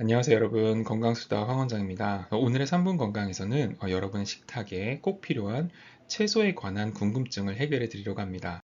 안녕하세요 여러분, 건강수다 황원장입니다. 오늘의 3분 건강에서는 여러분의 식탁에 꼭 필요한 채소에 관한 궁금증을 해결해 드리려고 합니다.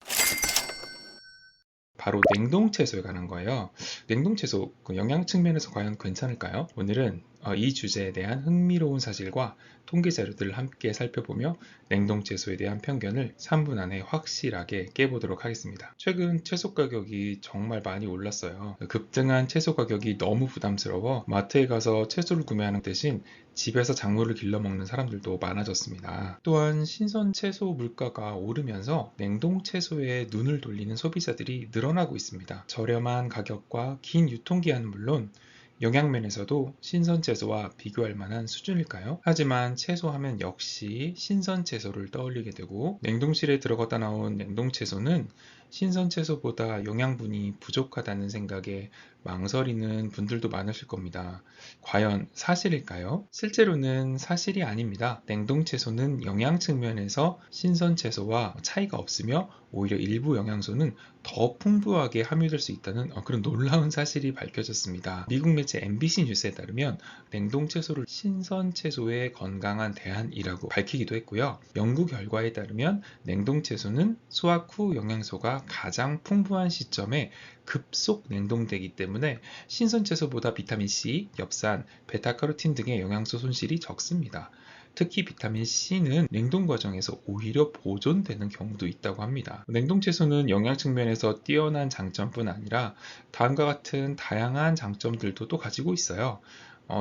바로 냉동 채소에 관한 거예요. 냉동 채소 영양 측면에서 과연 괜찮을까요? 오늘은 이 주제에 대한 흥미로운 사실과 통계 자료들을 함께 살펴보며 냉동 채소에 대한 편견을 3분 안에 확실하게 깨보도록 하겠습니다. 최근 채소 가격이 정말 많이 올랐어요. 급등한 채소 가격이 너무 부담스러워 마트에 가서 채소를 구매하는 대신 집에서 작물을 길러 먹는 사람들도 많아졌습니다. 또한 신선 채소 물가가 오르면서 냉동 채소에 눈을 돌리는 소비자들이 늘어나고 있습니다. 저렴한 가격과 긴 유통기한은 물론 영양면에서도 신선 채소와 비교할 만한 수준일까요? 하지만 채소하면 역시 신선 채소를 떠올리게 되고 냉동실에 들어갔다 나온 냉동 채소는 신선 채소보다 영양분이 부족하다는 생각에 망설이는 분들도 많으실 겁니다. 과연 사실일까요? 실제로는 사실이 아닙니다. 냉동 채소는 영양 측면에서 신선 채소와 차이가 없으며 오히려 일부 영양소는 더 풍부하게 함유될 수 있다는 그런 놀라운 사실이 밝혀졌습니다. 미국 매체 MBC 뉴스에 따르면 냉동 채소를 신선 채소의 건강한 대안이라고 밝히기도 했고요. 연구 결과에 따르면 냉동 채소는 수확 후 영양소가 가장 풍부한 시점에 급속 냉동되기 때문에 신선 채소보다 비타민C, 엽산, 베타카로틴 등의 영양소 손실이 적습니다. 특히 비타민C는 냉동 과정에서 오히려 보존되는 경우도 있다고 합니다. 냉동 채소는 영양 측면에서 뛰어난 장점뿐 아니라 다음과 같은 다양한 장점들도 또 가지고 있어요.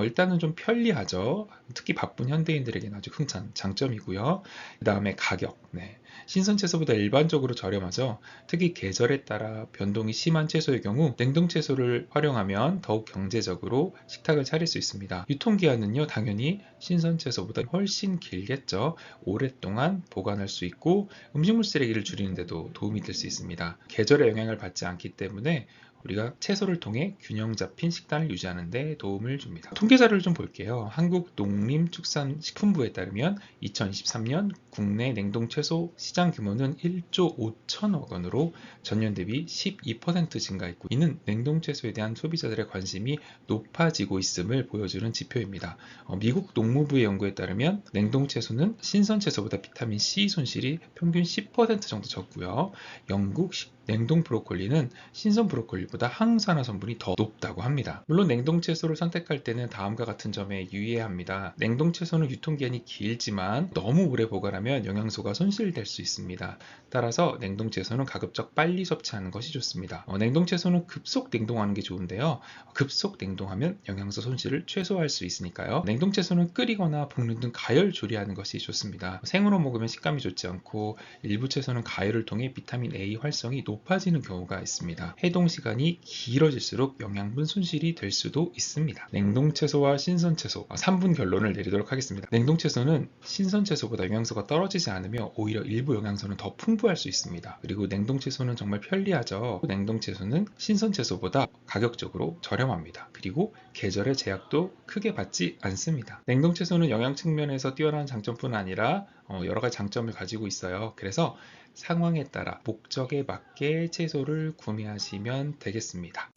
일단은 좀 편리하죠. 특히 바쁜 현대인들에게는 아주 큰 장점이고요. 그 다음에 가격. 네. 신선 채소보다 일반적으로 저렴하죠. 특히 계절에 따라 변동이 심한 채소의 경우 냉동 채소를 활용하면 더욱 경제적으로 식탁을 차릴 수 있습니다. 유통기한은요, 당연히 신선 채소보다 훨씬 길겠죠. 오랫동안 보관할 수 있고 음식물 쓰레기를 줄이는 데도 도움이 될 수 있습니다. 계절의 영향을 받지 않기 때문에 우리가 채소를 통해 균형 잡힌 식단을 유지하는 데 도움을 줍니다. 통계 자료를 좀 볼게요. 한국농림축산식품부에 따르면 2023년 국내 냉동 채소 시장 규모는 1조 5천억 원으로 전년 대비 12% 증가했고, 이는 냉동 채소에 대한 소비자들의 관심이 높아지고 있음을 보여주는 지표입니다. 미국 농무부의 연구에 따르면 냉동 채소는 신선 채소보다 비타민 C 손실이 평균 10% 정도 적고요. 영국 냉동 브로콜리는 신선 브로콜리보다 항산화 성분이 더 높다고 합니다. 물론 냉동 채소를 선택할 때는 다음과 같은 점에 유의해야 합니다. 냉동 채소는 유통기한이 길지만 너무 오래 보관하면 영양소가 손실될 수 있습니다. 따라서 냉동 채소는 가급적 빨리 섭취하는 것이 좋습니다. 냉동 채소는 급속 냉동하는 게 좋은데요. 급속 냉동하면 영양소 손실을 최소화할 수 있으니까요. 냉동 채소는 끓이거나 볶는 등 가열 조리하는 것이 좋습니다. 생으로 먹으면 식감이 좋지 않고 일부 채소는 가열을 통해 비타민 A 활성이 높아지는 경우가 있습니다. 해동 시간이 길어질수록 영양분 손실이 될 수도 있습니다. 냉동 채소와 신선 채소 3분 결론을 내리도록 하겠습니다. 냉동 채소는 신선 채소보다 영양소가 떨어지지 않으며 오히려 일부 영양소는 더 풍부할 수 있습니다. 그리고 냉동 채소는 정말 편리하죠. 냉동 채소는 신선 채소보다 가격적으로 저렴합니다. 그리고 계절의 제약도 크게 받지 않습니다. 냉동 채소는 영양 측면에서 뛰어난 장점뿐 아니라 여러 가지 장점을 가지고 있어요. 그래서 상황에 따라 목적에 맞게 채소를 구매하시면 되겠습니다.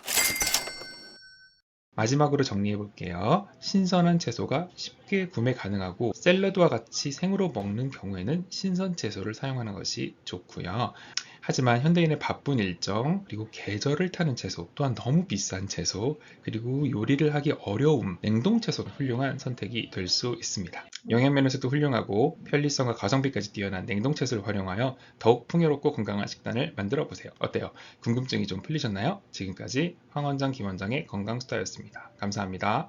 마지막으로 정리해 볼게요. 신선한 채소가 쉽게 구매 가능하고 샐러드와 같이 생으로 먹는 경우에는 신선 채소를 사용하는 것이 좋고요. 하지만 현대인의 바쁜 일정, 그리고 계절을 타는 채소, 또한 너무 비싼 채소, 그리고 요리를 하기 어려움, 냉동 채소가 훌륭한 선택이 될 수 있습니다. 영양면에서도 훌륭하고 편리성과 가성비까지 뛰어난 냉동 채소를 활용하여 더욱 풍요롭고 건강한 식단을 만들어 보세요. 어때요? 궁금증이 좀 풀리셨나요? 지금까지 황원장, 김원장의 건강수다였습니다. 감사합니다.